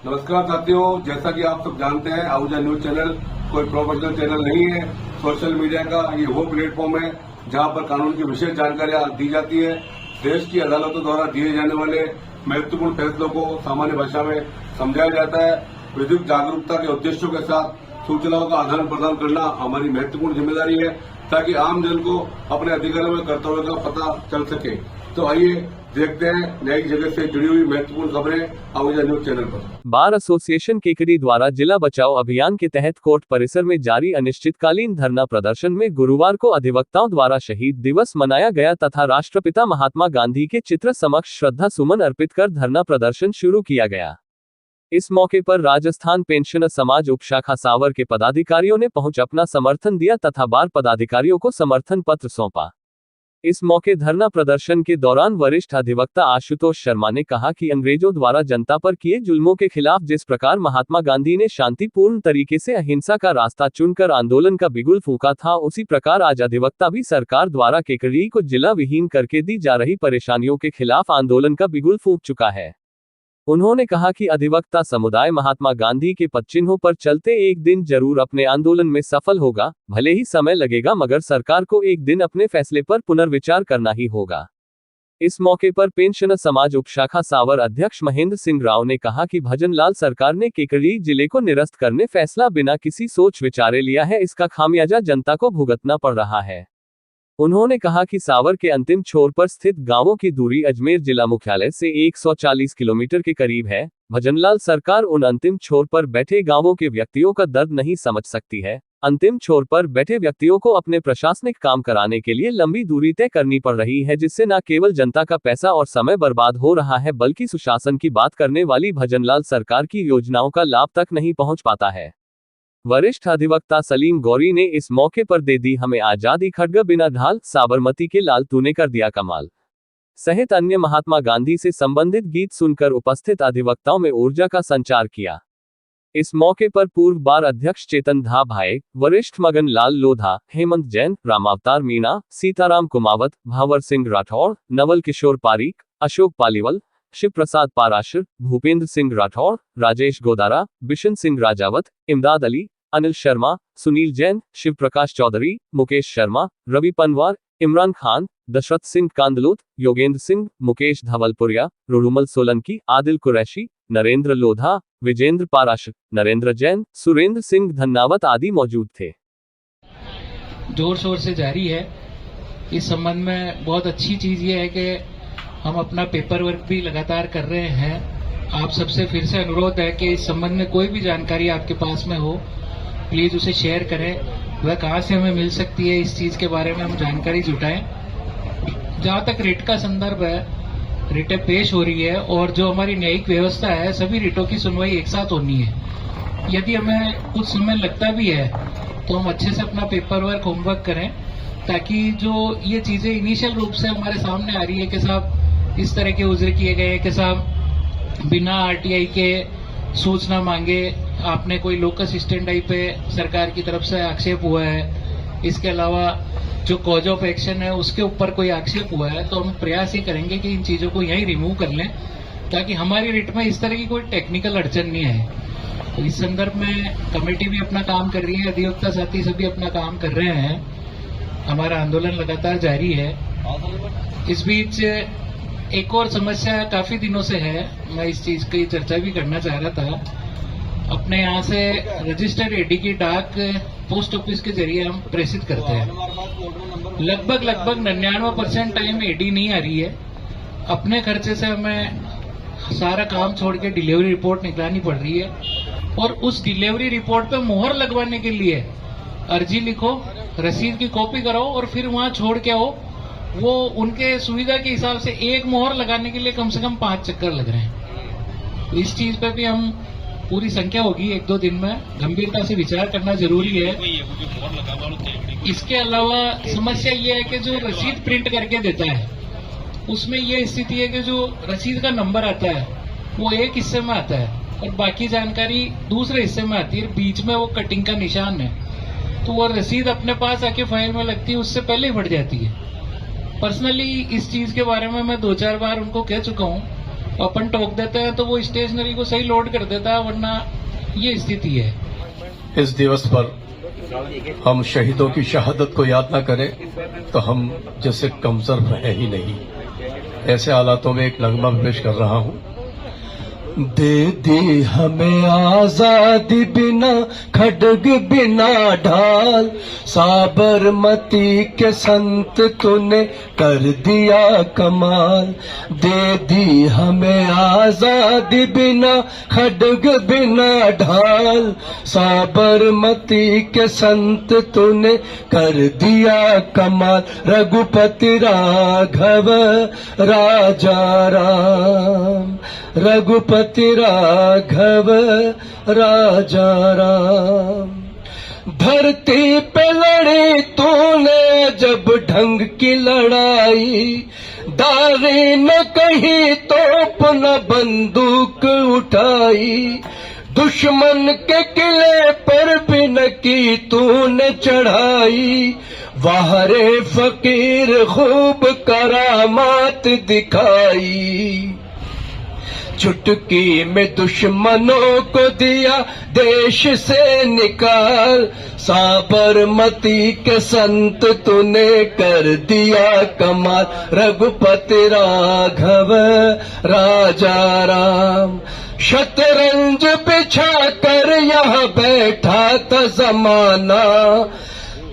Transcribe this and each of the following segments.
नमस्कार साथियों, जैसा कि आप सब जानते हैं आहूजा न्यूज चैनल कोई प्रोफेशनल चैनल नहीं है। सोशल मीडिया का ये वो प्लेटफॉर्म है जहां पर कानून की विशेष जानकारियां दी जाती है। देश की अदालतों द्वारा दिए जाने वाले महत्वपूर्ण फैसलों को सामान्य भाषा में समझाया जाता है। विधिक जागरूकता के उद्देश्यों के साथ सूचनाओं का आदान प्रदान करना हमारी महत्वपूर्ण जिम्मेदारी है ताकि आम जन को अपने अधिकारों में कर्तव्यों का पता चल सके। तो आइए देखते हैं नई जगह से जुड़ी हुई महत्वपूर्ण खबरें आहूजा न्यूज चैनल पर। बार एसोसिएशन केकड़ी द्वारा जिला बचाओ अभियान के तहत कोर्ट परिसर में जारी अनिश्चितकालीन धरना प्रदर्शन में गुरुवार को अधिवक्ताओं द्वारा शहीद दिवस मनाया गया तथा राष्ट्रपिता महात्मा गांधी के चित्र समक्ष श्रद्धा सुमन अर्पित कर धरना प्रदर्शन शुरू किया गया। इस मौके पर राजस्थान पेंशनर समाज उपशाखा सावर के पदाधिकारियों ने पहुंच अपना समर्थन दिया तथा बार पदाधिकारियों को समर्थन पत्र सौंपा। इस मौके धरना प्रदर्शन के दौरान वरिष्ठ अधिवक्ता आशुतोष शर्मा ने कहा कि अंग्रेजों द्वारा जनता पर किए जुल्मों के खिलाफ जिस प्रकार महात्मा गांधी ने शांतिपूर्ण तरीके से अहिंसा का रास्ता चुनकर आंदोलन का बिगुल फूंका था, उसी प्रकार आज अधिवक्ता भी सरकार द्वारा केकड़ी को जिला विहीन करके दी जा रही परेशानियों के खिलाफ आंदोलन का बिगुल फूंक चुका है। उन्होंने कहा कि अधिवक्ता समुदाय महात्मा गांधी के पदचिन्हों पर चलते एक दिन जरूर अपने आंदोलन में सफल होगा, भले ही समय लगेगा मगर सरकार को एक दिन अपने फैसले पर पुनर्विचार करना ही होगा। इस मौके पर पेंशनर समाज उपशाखा सावर अध्यक्ष महेंद्र सिंह राव ने कहा कि भजनलाल सरकार ने केकड़ी जिले को निरस्त करने फैसला बिना किसी सोच विचारे लिया है, इसका खामियाजा जनता को भुगतना पड़ रहा है। उन्होंने कहा कि सावर के अंतिम छोर पर स्थित गांवों की दूरी अजमेर जिला मुख्यालय से 140 किलोमीटर के करीब है। भजनलाल सरकार उन अंतिम छोर पर बैठे गांवों के व्यक्तियों का दर्द नहीं समझ सकती है। अंतिम छोर पर बैठे व्यक्तियों को अपने प्रशासनिक काम कराने के लिए लंबी दूरी तय करनी पड़ रही है, जिससे न केवल जनता का पैसा और समय बर्बाद हो रहा है बल्कि सुशासन की बात करने वाली भजनलाल सरकार की योजनाओं का लाभ तक नहीं पहुंच पाता है। वरिष्ठ अधिवक्ता सलीम गौरी ने इस मौके पर दे दी हमें आजादी, खड्ग बिना ढाल, साबरमती के लाल तूने कर दिया कमाल सहित अन्य महात्मा गांधी से संबंधित गीत सुनकर उपस्थित अधिवक्ताओं में ऊर्जा का संचार किया। इस मौके पर पूर्व बार अध्यक्ष चेतन धा भाई, वरिष्ठ मगन लाल लोधा, हेमंत जैन, रामावतार मीणा, सीताराम कुमावत, भावर सिंह राठौड़, नवल किशोर पारीक, अशोक पालीवल, शिव प्रसाद पाराशर, भूपेंद्र सिंह राठौड़, राजेश गोदारा, बिशन सिंह राजावत, इमदाद अली, अनिल शर्मा, सुनील जैन, शिव प्रकाश चौधरी, मुकेश शर्मा, रवि पनवार, इमरान खान, दशरथ सिंह कांदलूत, योगेंद्र सिंह, मुकेश धवलपुरिया, रुरुमल सोलंकी, आदिल कुरैशी, नरेंद्र लोधा, विजेंद्र पाराशर, नरेंद्र जैन, सुरेंद्र सिंह धन्नावत आदि मौजूद थे। जोर शोर से जारी है। इस संबंध में बहुत अच्छी चीज ये है कि हम अपना पेपर वर्क भी लगातार कर रहे हैं। आप सबसे फिर से अनुरोध है कि इस संबंध में कोई भी जानकारी आपके पास में हो, प्लीज उसे शेयर करें। वह कहाँ से हमें मिल सकती है, इस चीज के बारे में हम जानकारी जुटाएं। जहाँ तक रिट का संदर्भ है, रिटें पेश हो रही है और जो हमारी न्यायिक व्यवस्था है, सभी रिटों की सुनवाई एक साथ होनी है। यदि हमें कुछ समय लगता भी है तो हम अच्छे से अपना पेपर वर्क, होमवर्क करें ताकि जो ये चीजें इनिशियल रूप से हमारे सामने आ रही है कि साहब इस तरह के उज्र किए गए कि साहब बिना आरटीआई के सूचना मांगे आपने कोई लोकस स्टैंड पे सरकार की तरफ से आक्षेप हुआ है, इसके अलावा जो कॉज ऑफ एक्शन है उसके ऊपर कोई आक्षेप हुआ है, तो हम प्रयास ये करेंगे कि इन चीजों को यहीं रिमूव कर लें ताकि हमारी रिट में इस तरह की कोई टेक्निकल अड़चन नहीं आए। तो इस संदर्भ में कमेटी भी अपना काम कर रही है, अधिवक्ता साथी सभी अपना काम कर रहे हैं। हमारा आंदोलन लगातार जारी है। इस बीच एक और समस्या काफी दिनों से है, मैं इस चीज की चर्चा भी करना चाह रहा था। अपने यहाँ से रजिस्टर्ड एडी की डाक पोस्ट ऑफिस के जरिए हम प्रेषित करते हैं। लगभग 99% टाइम एडी नहीं आ रही है। अपने खर्चे से हमें सारा काम छोड़ के डिलीवरी रिपोर्ट निकालनी पड़ रही है और उस डिलीवरी रिपोर्ट पे मोहर लगवाने के लिए अर्जी लिखो, रसीद की कॉपी कराओ और फिर वहां छोड़ के आओ। वो उनके सुविधा के हिसाब से एक मोहर लगाने के लिए कम से कम 5 चक्कर लग रहे हैं। इस चीज पे भी हम पूरी संख्या होगी 1-2 दिन में, गंभीरता से विचार करना जरूरी है। इसके अलावा समस्या ये है कि जो रसीद प्रिंट करके देता है उसमें ये स्थिति है कि जो रसीद का नंबर आता है वो एक हिस्से में आता है और बाकी जानकारी दूसरे हिस्से में आती है, बीच में वो कटिंग का निशान है, तो वो रसीद अपने पास आके फाइल में लगती है, उससे पहले ही फट जाती है। पर्सनली इस चीज के बारे में मैं 2-4 बार उनको कह चुका हूँ अपन टोक देते हैं तो वो स्टेशनरी को सही लोड कर देता है, वरना ये स्थिति है। इस दिवस पर हम शहीदों की शहादत को याद न करें तो हम जैसे कमजोर है ही नहीं। ऐसे हालातों में एक नगमा पेश कर रहा हूं। दे दी हमें आजादी बिना खड्ग बिना ढाल, साबरमती के संत तूने कर दिया कमाल। दे दी हमें आजादी बिना खड्ग बिना ढाल, साबरमती के संत तूने कर दिया कमाल। रघुपति राघव राजा राम, रघुपति राघव राजा राम। धरती पे लड़ी तूने जब ढंग की लड़ाई, दारी न कहीं तोप न बंदूक उठाई। दुश्मन के किले पर भी न की तूने चढ़ाई। वाह रे फकीर खूब करामात दिखाई। चुटकी में दुश्मनों को दिया देश से निकाल, साबरमती के संत तूने कर दिया कमाल। रघुपति राघव राजा राम, शतरंज बिछा कर यहाँ बैठा था जमाना।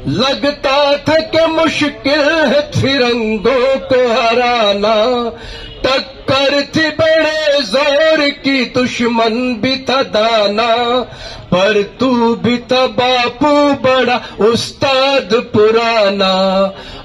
लगता था कि मुश्किल है फिरंगों को हराना। टक्कर थी बड़े जोर की, दुश्मन भी था दाना। पर तू भी था बापू बड़ा उस्ताद पुराना।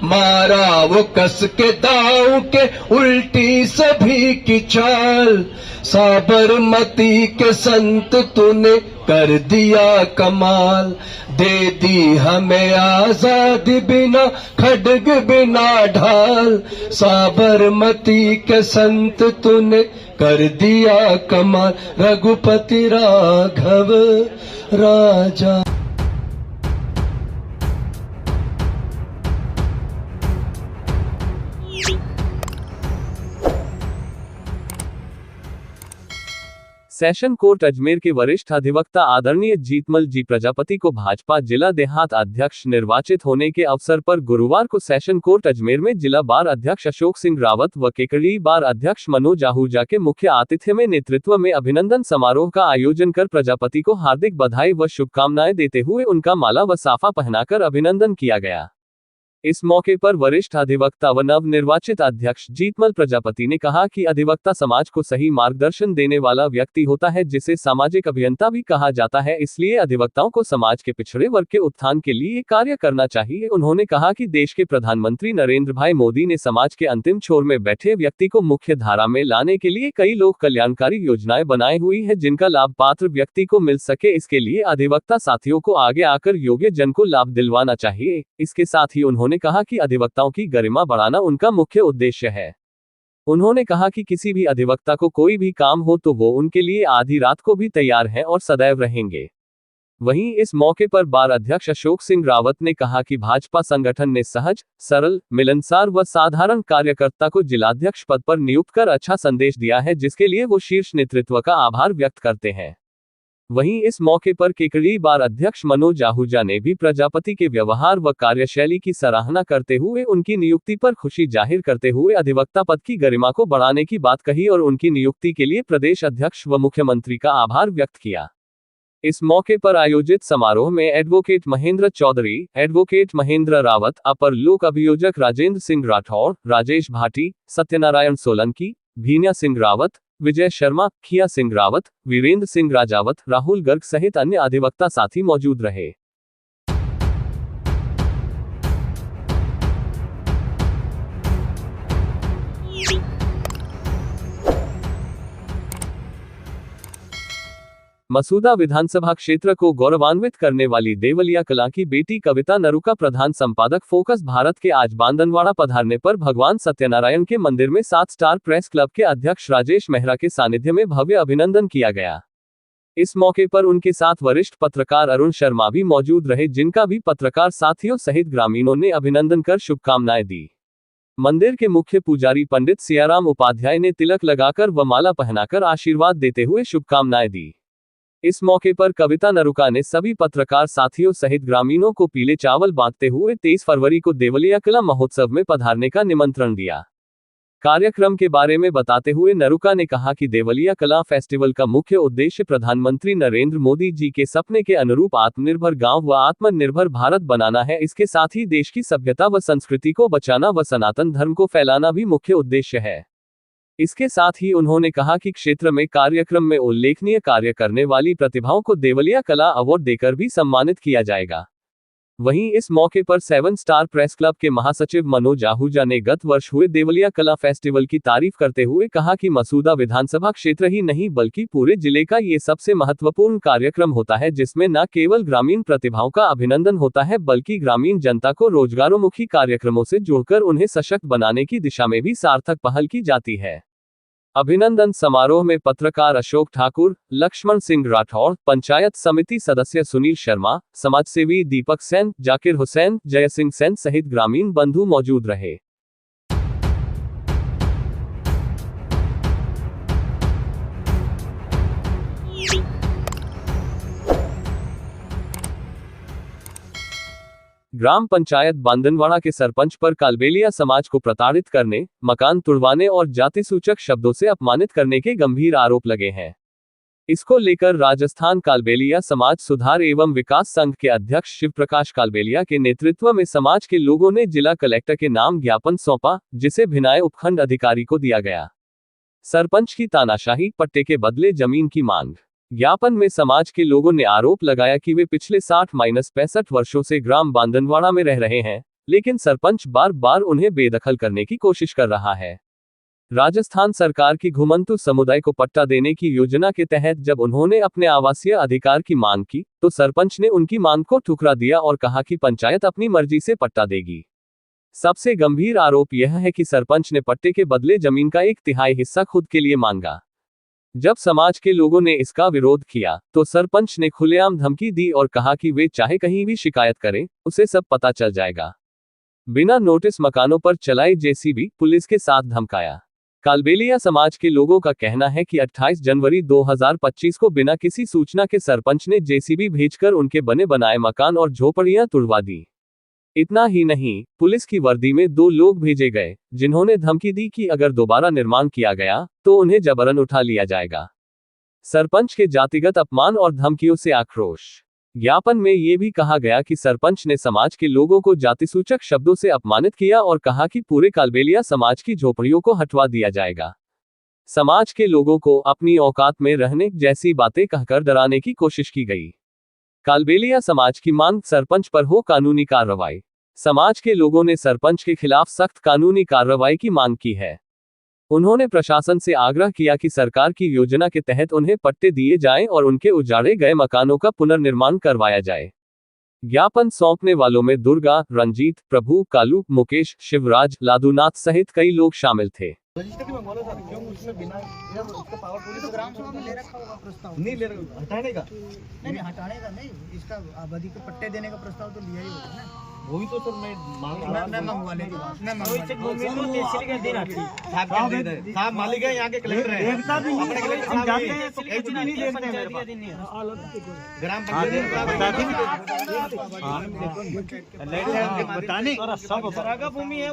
मारा वो कस के दांव के उल्टी सभी की चाल, साबरमती के संत तूने कर दिया कमाल। दे दी हमें आजादी बिना खड्ग बिना ढाल, साबरमती के संत तूने कर दिया कमाल। रघुपति राघव राजा। सेशन कोर्ट अजमेर के वरिष्ठ अधिवक्ता आदरणीय जीतमल जी प्रजापति को भाजपा जिला देहात अध्यक्ष निर्वाचित होने के अवसर पर गुरुवार को सेशन कोर्ट अजमेर में जिला बार अध्यक्ष अशोक सिंह रावत व केकड़ी बार अध्यक्ष मनोज आहूजा के मुख्य आतिथ्य में नेतृत्व में अभिनंदन समारोह का आयोजन कर प्रजापति को हार्दिक बधाई व शुभकामनाएं देते हुए उनका माला व साफा पहनाकर अभिनंदन किया गया। इस मौके पर वरिष्ठ अधिवक्ता व नव निर्वाचित अध्यक्ष जीतमल प्रजापति ने कहा कि अधिवक्ता समाज को सही मार्गदर्शन देने वाला व्यक्ति होता है, जिसे सामाजिक अभियंता भी कहा जाता है। इसलिए अधिवक्ताओं को समाज के पिछड़े वर्ग के उत्थान के लिए कार्य करना चाहिए। उन्होंने कहा कि देश के प्रधानमंत्री नरेंद्र भाई मोदी ने समाज के अंतिम छोर में बैठे व्यक्ति को मुख्य धारा में लाने के लिए कई लोक कल्याणकारी योजनाएं बनाई हुई है, जिनका लाभ पात्र व्यक्ति को मिल सके। इसके लिए अधिवक्ता साथियों को आगे आकर योग्य जन को लाभ दिलवाना चाहिए। इसके साथ ही उन्होंने कहा कि अधिवक्ताओं की गरिमा बढ़ाना उनका मुख्य उद्देश्य है। उन्होंने कहा कि किसी भी अधिवक्ता को कोई भी काम हो तो वो उनके लिए आधी रात को भी तैयार हैं और सदैव रहेंगे। वहीं इस मौके पर बार अध्यक्ष अशोक सिंह रावत ने कहा कि भाजपा संगठन ने सहज, सरल, मिलनसार व साधारण कार्यकर्ता को जिलाध्यक्ष पद पर नियुक्त कर अच्छा संदेश दिया है, जिसके लिए वो शीर्ष नेतृत्व का आभार व्यक्त करते हैं। वहीं इस मौके पर केकड़ी बार अध्यक्ष मनोज आहूजा ने भी प्रजापति के व्यवहार व कार्यशैली की सराहना करते हुए उनकी नियुक्ति पर खुशी जाहिर करते हुए अधिवक्ता पद की गरिमा को बढ़ाने की बात कही और उनकी नियुक्ति के लिए प्रदेश अध्यक्ष व मुख्यमंत्री का आभार व्यक्त किया। इस मौके पर आयोजित समारोह में एडवोकेट महेंद्र चौधरी, एडवोकेट महेंद्र रावत, अपर लोक अभियोजक राजेंद्र सिंह राठौर, राजेश भाटी, सत्यनारायण सोलंकी, भीनिया सिंह रावत, विजय शर्मा, खिया सिंह रावत, वीरेंद्र सिंह राजावत, राहुल गर्ग सहित अन्य अधिवक्ता साथी मौजूद रहे। मसूदा विधानसभा क्षेत्र को गौरवान्वित करने वाली देवलिया कला की बेटी कविता नरूका प्रधान संपादक फोकस भारत के आज बांदनवाड़ा पधारने पर भगवान सत्यनारायण के मंदिर में 7 स्टार प्रेस क्लब के अध्यक्ष राजेश मेहरा के सानिध्य में भव्य अभिनंदन किया गया। इस मौके पर उनके साथ वरिष्ठ पत्रकार अरुण शर्मा भी मौजूद रहे, जिनका भी पत्रकार साथियों सहित ग्रामीणों ने अभिनंदन कर शुभकामनाएं दी। मंदिर के मुख्य पुजारी पंडित सियाराम उपाध्याय ने तिलक लगाकर व माला पहनाकर आशीर्वाद देते हुए शुभकामनाएं दी। इस मौके पर कविता नरुका ने सभी पत्रकार साथियों सहित ग्रामीणों को पीले चावल बांटते हुए 23 फरवरी को देवलिया कला महोत्सव में पधारने का निमंत्रण दिया। कार्यक्रम के बारे में बताते हुए नरुका ने कहा कि देवलिया कला फेस्टिवल का मुख्य उद्देश्य प्रधानमंत्री नरेंद्र मोदी जी के सपने के अनुरूप आत्मनिर्भर गांव व आत्मनिर्भर भारत बनाना है। इसके साथ ही देश की सभ्यता व संस्कृति को बचाना व सनातन धर्म को फैलाना भी मुख्य उद्देश्य है। इसके साथ ही उन्होंने कहा कि क्षेत्र में कार्यक्रम में उल्लेखनीय कार्य करने वाली प्रतिभाओं को देवलिया कला अवार्ड देकर भी सम्मानित किया जाएगा। वहीं इस मौके पर 7 स्टार प्रेस क्लब के महासचिव मनोज आहूजा ने गत वर्ष हुए देवलिया कला फेस्टिवल की तारीफ करते हुए कहा कि मसूदा विधानसभा क्षेत्र ही नहीं बल्कि पूरे जिले का ये सबसे महत्वपूर्ण कार्यक्रम होता है, जिसमें न केवल ग्रामीण प्रतिभाओं का अभिनंदन होता है बल्कि ग्रामीण जनता को रोजगारोन्मुखी कार्यक्रमों से जोड़कर उन्हें सशक्त बनाने की दिशा में भी सार्थक पहल की जाती है। अभिनंदन समारोह में पत्रकार अशोक ठाकुर, लक्ष्मण सिंह राठौड़, पंचायत समिति सदस्य सुनील शर्मा, समाजसेवी दीपक सेन, जाकिर हुसैन, जय सिंह सेन सहित ग्रामीण बंधु मौजूद रहे। ग्राम पंचायत बांदनवाड़ा के सरपंच पर कालबेलिया समाज को प्रताड़ित करने, मकान तुड़वाने और जाति सूचक शब्दों से अपमानित करने के गंभीर आरोप लगे हैं। इसको लेकर राजस्थान कालबेलिया समाज सुधार एवं विकास संघ के अध्यक्ष शिव प्रकाश कालबेलिया के नेतृत्व में समाज के लोगों ने जिला कलेक्टर के नाम ज्ञापन सौंपा, जिसे भिनाय उपखंड अधिकारी को दिया गया। सरपंच की तानाशाही, पट्टे के बदले जमीन की मांग। ज्ञापन में समाज के लोगों ने आरोप लगाया कि वे पिछले 60-65 वर्षों से ग्राम बांदनवाड़ा में रह रहे हैं, लेकिन सरपंच बार बार उन्हें बेदखल करने की कोशिश कर रहा है। राजस्थान सरकार की घुमंतु समुदाय को पट्टा देने की योजना के तहत जब उन्होंने अपने आवासीय अधिकार की मांग की, तो सरपंच ने उनकी मांग को ठुकरा दिया और कहा कि पंचायत अपनी मर्जी से पट्टा देगी। सबसे गंभीर आरोप यह है कि सरपंच ने पट्टे के बदले जमीन का 1/3 हिस्सा खुद के लिए मांगा। जब समाज के लोगों ने इसका विरोध किया, तो सरपंच ने खुलेआम धमकी दी और कहा कि वे चाहे कहीं भी शिकायत करें, उसे सब पता चल जाएगा। बिना नोटिस मकानों पर चलाई जेसीबी, पुलिस के साथ धमकाया। कालबेलिया समाज के लोगों का कहना है कि 28 जनवरी 2025 को बिना किसी सूचना के सरपंच ने जेसीबी भेजकर उनके बने बनाए मकान और झोपड़ियां तुड़वा दी। इतना ही नहीं, पुलिस की वर्दी में 2 लोग भेजे गए, जिन्होंने धमकी दी कि अगर दोबारा निर्माण किया गया, तो उन्हें जबरन उठा लिया जाएगा। सरपंच के जातिगत अपमान और धमकियों से आक्रोश। ज्ञापन में ये भी कहा गया कि सरपंच ने समाज के लोगों को जातिसूचक शब्दों से अपमानित किया और कहा कि पूरे कालबेलिया समाज की झोपड़ियों को हटवा दिया जाएगा। समाज के लोगों को अपनी औकात में रहने जैसी बातें कहकर डराने की कोशिश की गई। कालबेलिया समाज की मांग, सरपंच पर हो कानूनी कार्रवाई। समाज के लोगों ने सरपंच के खिलाफ सख्त कानूनी कार्रवाई की मांग की है। उन्होंने प्रशासन से आग्रह किया कि सरकार की योजना के तहत उन्हें पट्टे दिए जाएं और उनके उजाड़े गए मकानों का पुनर्निर्माण करवाया जाए। ज्ञापन सौंपने वालों में दुर्गा, रंजीत, प्रभु, कालू, मुकेश, शिवराज, लादूनाथ सहित कई लोग शामिल थे। हटाने का नहीं, इसका आबादी को पट्टे देने का प्रस्ताव तो लिया ही होगा ना। वही तो सर मैं मंगवा लेंगे। साहब मालिक है, यहाँ के कलेक्टर हैं। अपने कलेक्टर ग्राम पंचायत भूमि है,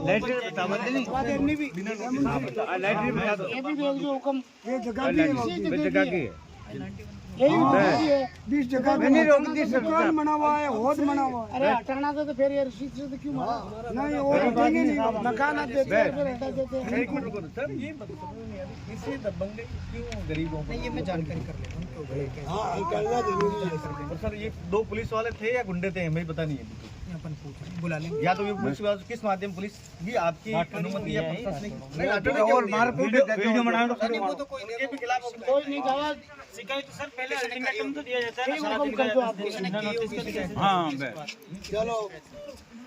ये जगह की है। 20 जगह मना हुआ है, होद मना हुआ है। अरे हटाना तो फिर ये रसीद से तो क्यों नहीं, वो हटेंगे नहीं, मकान आप देते हैं फिर हटा देते हैं। एक मिनट रुको सर, ये इससे दबंगे क्यों गरीबों को? ये मैं जानकारी कर लेता हूँ। हाँ, करना जरूरी है सर। ये 2 पुलिस वाले थे या गुंडे थे, हमें पता नहीं है। अपन पूछ बुला लेंगे, या तो ये पुलिस वाले किस माध्यम पुलिस भी आपकी अनुमति या प्रशासनिक और मारपीट वीडियो बनाओ तो सर, वो तो कोई के भी खिलाफ कोई नहीं जावा शिकायत सर पहले अल्टीमेटम तो दिया जाता है ना। हाँ चलो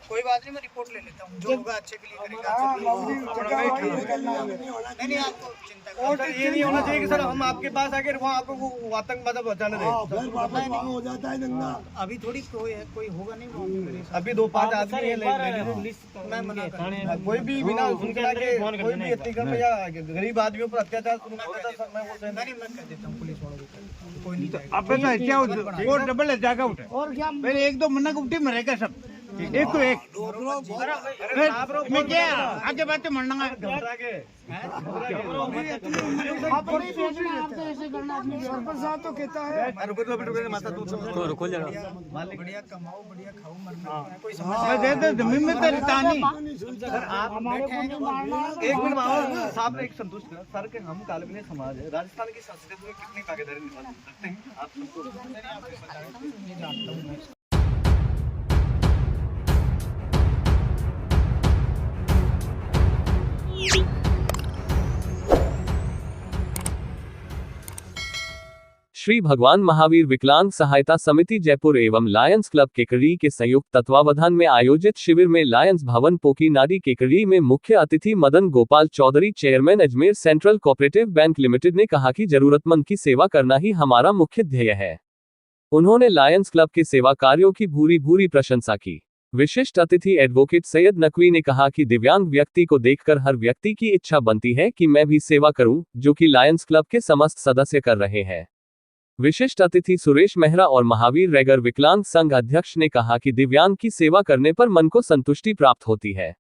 कोई बात नहीं, मैं सपोर्ट ले लेता हूँ, जो होगा अच्छे के लिए करेगा। हाँ, मौली जगह वही निकलना है। नहीं आपको चिंता और सर ये नहीं होना चाहिए कि सर हम आपके पास आके वहाँ आपको वो आतंकवाद पहुँचाने दें। फिर वापस वहाँ हो जाता है दंगा। अभी थोड़ी कोई होगा नहीं वहाँ पे मेरे हिसाब अभी 2-5 आदमी है से। मैं मना कर कोई भी बिना सुनकर के कोई भी अतिक्रमण या गरीब आदमियों पर अत्याचार शुरू करता है, मैं वो सहन मैं कर देता हूँ पुलिस वालों को, कोई नहीं जाएगा। अब तो क्या वो डबल है जागा उठे और क्या पहले एक दो महीना को उठी मरेगा सब एक तो एक मैं क्या आगे बातें मरना आप नहीं सोचना, आप तो ऐसे करना। अपने सरपंच साहब तो कहता है बढ़िया कमाओ, बढ़िया खाओ, मरना कोई समस्या दे दे जमीन में तो रहता नहीं। हमारे को नहीं मारना। एक मिनट बाबा साहब ने एक संतुष्ट कर सर के हम कालबेलिया समाज है, राजस्थान की संस्कृति में कितनी भागीदारी निभा सकते हैं आप सबको? श्री भगवान महावीर विकलांग सहायता समिति जयपुर एवं लायंस क्लब केकड़ी के संयुक्त तत्वावधान में आयोजित शिविर में लायंस भवन पोकीनाडी केकड़ी में मुख्य अतिथि Madan Gopal Chaudhary, chairman Ajmer central cooperative bank limited ने कहा कि जरूरतमंद की सेवा करना ही हमारा मुख्य ध्येय है। उन्होंने लायंस क्लब के सेवा कार्यों की भूरी प्रशंसा की। विशिष्ट अतिथि एडवोकेट सैयद नकवी ने कहा कि दिव्यांग व्यक्ति को देखकर हर व्यक्ति की इच्छा बनती है कि मैं भी सेवा करूं, जो कि लायंस क्लब के समस्त सदस्य कर रहे हैं। विशिष्ट अतिथि सुरेश मेहरा और महावीर रैगर विकलांग संघ अध्यक्ष ने कहा कि दिव्यांग की सेवा करने पर मन को संतुष्टि प्राप्त होती है।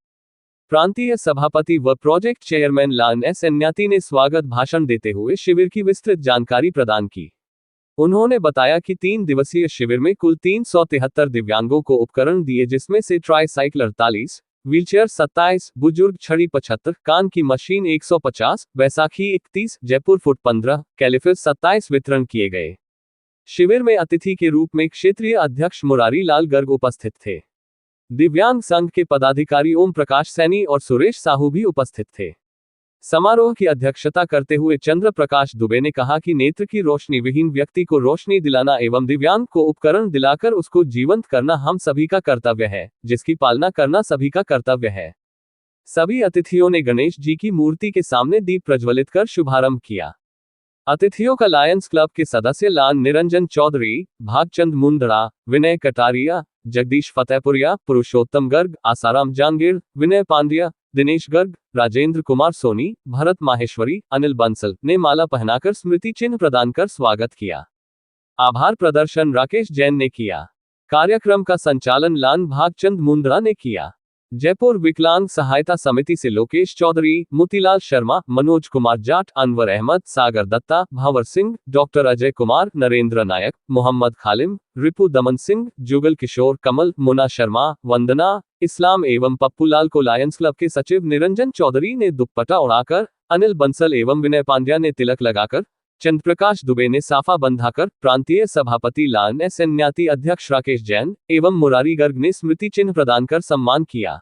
प्रांतीय सभापति व प्रोजेक्ट चेयरमैन लान एस एन्याती ने स्वागत भाषण देते हुए शिविर की विस्तृत जानकारी प्रदान की। उन्होंने बताया कि 3 दिवसीय शिविर में कुल 373 दिव्यांगों को उपकरण दिए, जिसमें से ट्राईसाइकिल 48, व्हीलचेयर 27, बुजुर्ग छड़ी 75, कान की मशीन 150, बैसाखी 31, जयपुर फुट 15, कैलिफिस 27 वितरण किए गए। शिविर में अतिथि के रूप में क्षेत्रीय अध्यक्ष मुरारी लाल गर्ग उपस्थित थे। दिव्यांग संघ के पदाधिकारी ओम प्रकाश सैनी और सुरेश साहू भी उपस्थित थे। समारोह की अध्यक्षता करते हुए चंद्र प्रकाश दुबे ने कहा कि नेत्र की रोशनी विहीन व्यक्ति को रोशनी दिलाना एवं दिव्यांग को उपकरण दिलाकर उसको जीवंत करना हम सभी का कर्तव्य है, जिसकी पालना करना सभी का कर्तव्य है। सभी अतिथियों ने गणेश जी की मूर्ति के सामने दीप प्रज्वलित कर शुभारंभ किया। अतिथियों का लायंस क्लब के सदस्य लान निरंजन चौधरी, भागचंद मुंदड़ा, विनय कटारिया, जगदीश फतेहपुरिया, पुरुषोत्तम गर्ग, आसाराम जांगीर, विनय पांड्या, दिनेश गर्ग, राजेंद्र कुमार सोनी, भरत माहेश्वरी, अनिल बंसल ने माला पहनाकर स्मृति चिन्ह प्रदान कर स्वागत किया। आभार प्रदर्शन राकेश जैन ने किया। कार्यक्रम का संचालन लान भागचंद मुंदड़ा ने किया। जयपुर विकलांग सहायता समिति से लोकेश चौधरी, मोतीलाल शर्मा, मनोज कुमार जाट, अनवर अहमद, सागर दत्ता, भंवर सिंह, डॉक्टर अजय कुमार, नरेंद्र नायक, मोहम्मद खालिम, रिपु दमन सिंह, जुगल किशोर, कमल, मुना शर्मा, वंदना, इस्लाम एवं पप्पूलाल को लायंस क्लब के सचिव निरंजन चौधरी ने दुपट्टा उड़ाकर, अनिल बंसल एवं विनय पांड्या ने तिलक लगाकर, चंद्र प्रकाश दुबे ने साफा बंधाकर, प्रांतीय सभापति लान एस एन्याती, अध्यक्ष राकेश जैन एवं मुरारी गर्ग ने स्मृति चिन्ह प्रदान कर सम्मान किया।